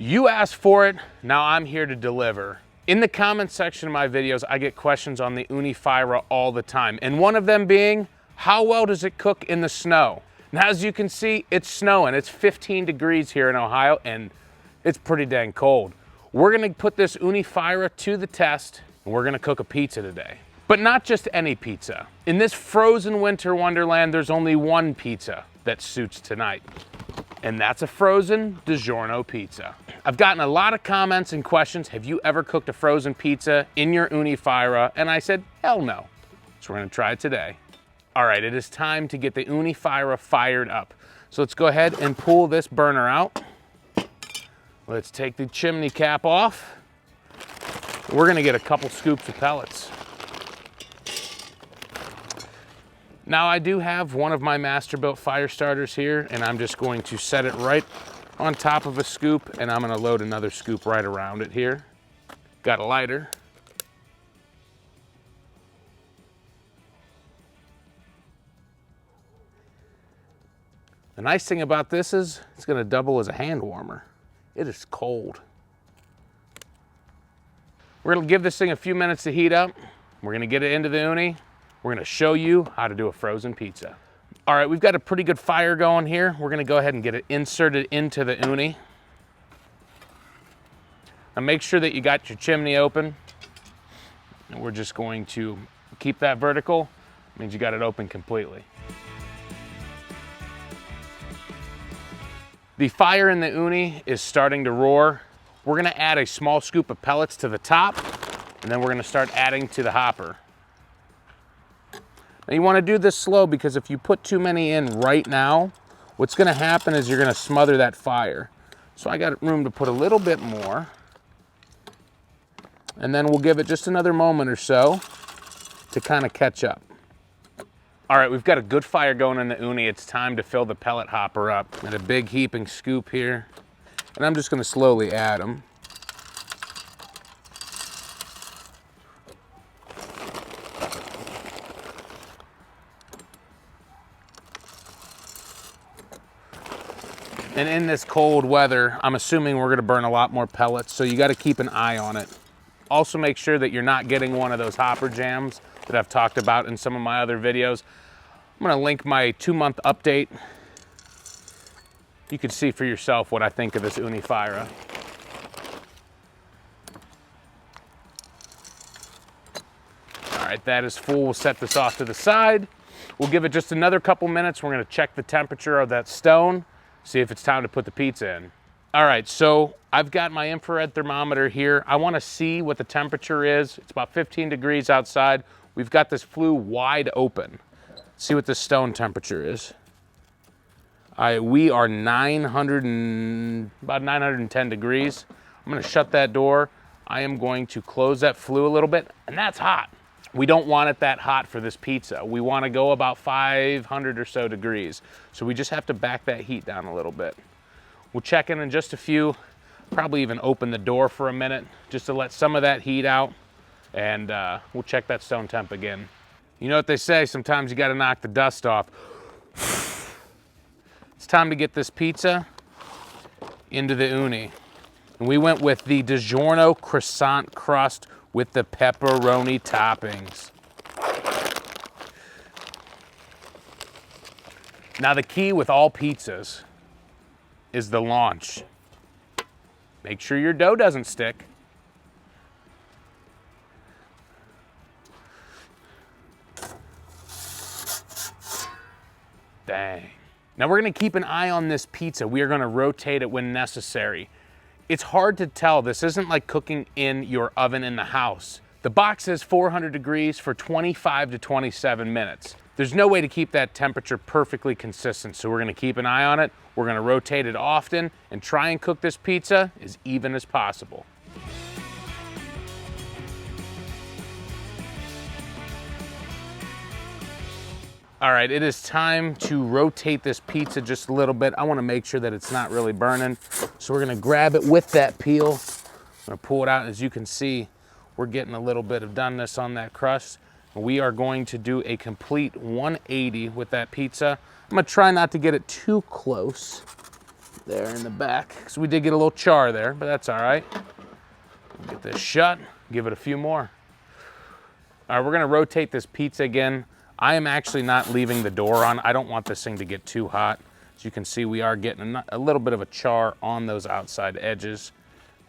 You asked for it, now I'm here to deliver. In the comment section of my videos, I get questions on the Ooni Fyra all the time, and one of them being, how well does it cook in the snow? Now, as you can see, it's snowing. It's 15 degrees here in Ohio, and it's pretty dang cold. We're gonna put this Ooni Fyra to the test, and we're gonna cook a pizza today. But not just any pizza. In this frozen winter wonderland, there's only one pizza that suits tonight, and that's a frozen DiGiorno pizza. I've gotten a lot of comments and questions, have you ever cooked a frozen pizza in your Ooni Fyra? And I said, hell no. So we're gonna try it today. All right, it is time to get the Ooni Fyra fired up. So let's go ahead and pull this burner out. Let's take the chimney cap off. We're gonna get a couple scoops of pellets. Now I do have one of my Masterbuilt fire starters here, and I'm just going to set it right on top of a scoop, and I'm gonna load another scoop right around it here. Got a lighter. The nice thing about this is it's gonna double as a hand warmer. It is cold. We're gonna give this thing a few minutes to heat up. We're gonna get it into the Ooni. We're gonna show you how to do a frozen pizza. All right, we've got a pretty good fire going here. We're gonna go ahead and get it inserted into the Ooni. Now make sure that you got your chimney open. And we're just going to keep that vertical. It means you got it open completely. The fire in the Ooni is starting to roar. We're gonna add a small scoop of pellets to the top, and then we're gonna start adding to the hopper. Now you wanna do this slow, because if you put too many in right now, what's gonna happen is you're gonna smother that fire. So I got room to put a little bit more, and then we'll give it just another moment or so to kind of catch up. All right, we've got a good fire going in the Ooni. It's time to fill the pellet hopper up. Got a big heaping scoop here, and I'm just gonna slowly add them. And in this cold weather, I'm assuming we're gonna burn a lot more pellets, so you gotta keep an eye on it. Also make sure that you're not getting one of those hopper jams that I've talked about in some of my other videos. I'm gonna link my 2-month update. You can see for yourself what I think of this Ooni Fyra. All right, that is full. We'll set this off to the side. We'll give it just another couple minutes. We're gonna check the temperature of that stone, see if it's time to put the pizza in. All right, so I've got my infrared thermometer here. I wanna see what the temperature is. It's about 15 degrees outside. We've got this flue wide open. See what the stone temperature is. We are about 910 degrees. I'm gonna shut that door. I am going to close that flue a little bit, and that's hot. We don't want it that hot for this pizza. We wanna go about 500 or so degrees. So we just have to back that heat down a little bit. We'll check in just a few, probably even open the door for a minute, just to let some of that heat out, and we'll check that stone temp again. You know what they say, sometimes you gotta knock the dust off. It's time to get this pizza into the Ooni. And we went with the DiGiorno croissant crust with the pepperoni toppings. Now the key with all pizzas is the launch. Make sure your dough doesn't stick. Dang. Now we're gonna keep an eye on this pizza. We are gonna rotate it when necessary. It's hard to tell. This isn't like cooking in your oven in the house. The box says 400 degrees for 25 to 27 minutes. There's no way to keep that temperature perfectly consistent, so we're gonna keep an eye on it. We're gonna rotate it often and try and cook this pizza as even as possible. All right, it is time to rotate this pizza just a little bit. I wanna make sure that it's not really burning. So we're gonna grab it with that peel. I'm gonna pull it out, and as you can see, we're getting a little bit of doneness on that crust. We are going to do a complete 180 with that pizza. I'm gonna try not to get it too close. there in the back. So we did get a little char there, but that's all right. Get this shut, give it a few more. All right, we're gonna rotate this pizza again. I am actually not leaving the door on. I don't want this thing to get too hot. As you can see, we are getting a little bit of a char on those outside edges.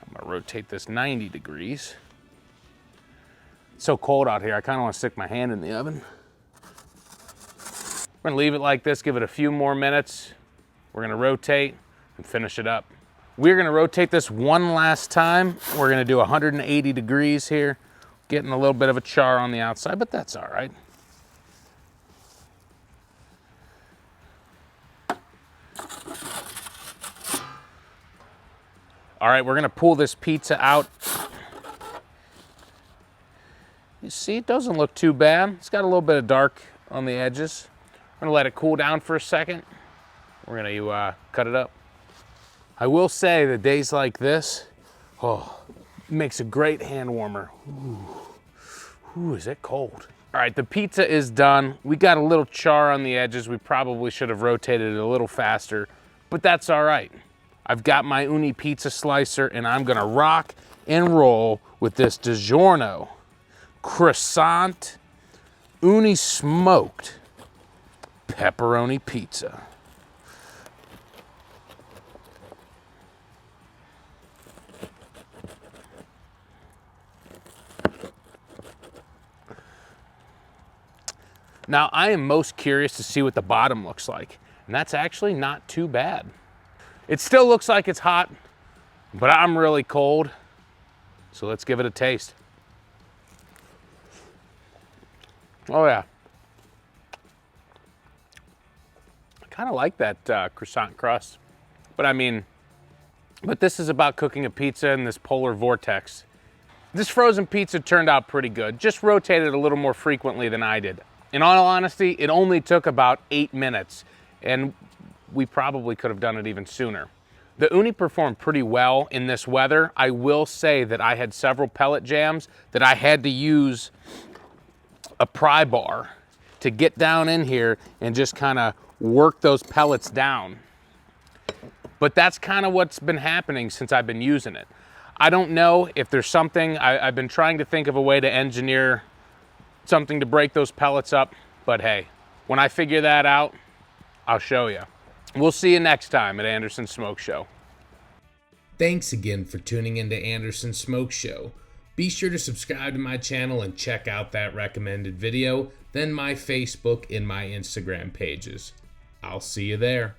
I'm gonna rotate this 90 degrees. It's so cold out here, I kinda wanna stick my hand in the oven. We're gonna leave it like this, give it a few more minutes. We're gonna rotate and finish it up. We're gonna rotate this one last time. We're gonna do 180 degrees here. Getting a little bit of a char on the outside, but that's all right. All right, we're gonna pull this pizza out. You see, it doesn't look too bad. It's got a little bit of dark on the edges. I'm gonna let it cool down for a second. We're gonna cut it up. I will say that days like this, oh, it makes a great hand warmer. Ooh, is it cold? All right, the pizza is done. We got a little char on the edges. We probably should have rotated it a little faster, but that's all right. I've got my Ooni pizza slicer and I'm gonna rock and roll with this DiGiorno croissant Ooni smoked pepperoni pizza. Now, I am most curious to see what the bottom looks like, and that's actually not too bad. It still looks like it's hot, but I'm really cold, so let's give it a taste. Oh yeah. I kind of like that croissant crust, but this is about cooking a pizza in this polar vortex. This frozen pizza turned out pretty good, just rotated a little more frequently than I did. In all honesty, it only took about 8 minutes, and we probably could have done it even sooner. The Ooni performed pretty well in this weather. I will say that I had several pellet jams that I had to use a pry bar to get down in here and just kind of work those pellets down. But that's kind of what's been happening since I've been using it. I don't know if there's something, I've been trying to think of a way to engineer something to break those pellets up, but hey, when I figure that out, I'll show you. We'll see you next time at Andersons SmokeShow. Thanks again for tuning into Andersons SmokeShow. Be sure to subscribe to my channel and check out that recommended video, then my Facebook and my Instagram pages. I'll see you there.